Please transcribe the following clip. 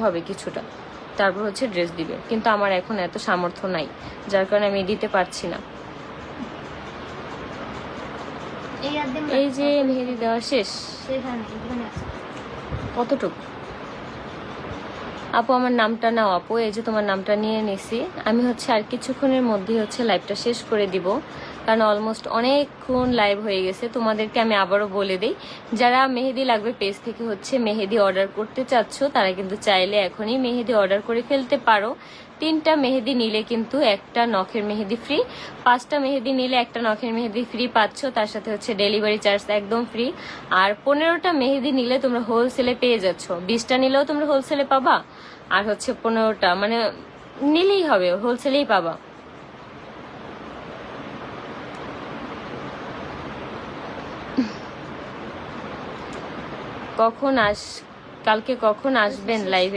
হবে কিছুটা, তারপর হচ্ছে ড্রেস দিবে। কিন্তু আমার এখন এত সামর্থ্য নাই, যার কারণে আমি দিতে পারছি না। এই যে মেহেদি দেওয়া শেষ, কতটুকু? আপু আমার নামটা নাও আপু, এই যে তোমার নামটা নিয়ে নিছি আমি। হচ্ছে আর কিছুক্ষণের মধ্যেই হচ্ছে লাইভটা শেষ করে দিব, কারণ অলমোস্ট অনেকক্ষণ লাইভ হয়ে গেছে। তোমাদেরকে আমি আবারও বলে দিই, যারা মেহেদি লাগবে পেজ থেকে হচ্ছে মেহেদি অর্ডার করতে চাচ্ছ, তারা কিন্তু চাইলে এখনই মেহেদি অর্ডার করে ফেলতে পারো। 3টা মেহেদি নিলে কিন্তু একটা নখের মেহেদি ফ্রি, 5টা মেহেদি নিলে একটা নখের মেহেদি ফ্রি পাচ্ছ, তার সাথে হচ্ছে ডেলিভারি চার্জ একদম ফ্রি। আর 15টা মেহেদি নিলে তোমরা হোলসেলে পেয়ে যাচ্ছ, 20টা নিলেও তোমরা হোলসেলে পাবা, আর হচ্ছে 15টা মানে নিলেই হবে, হোলসেলেই পাবা। কালকে কখন আসবেন লাইভে?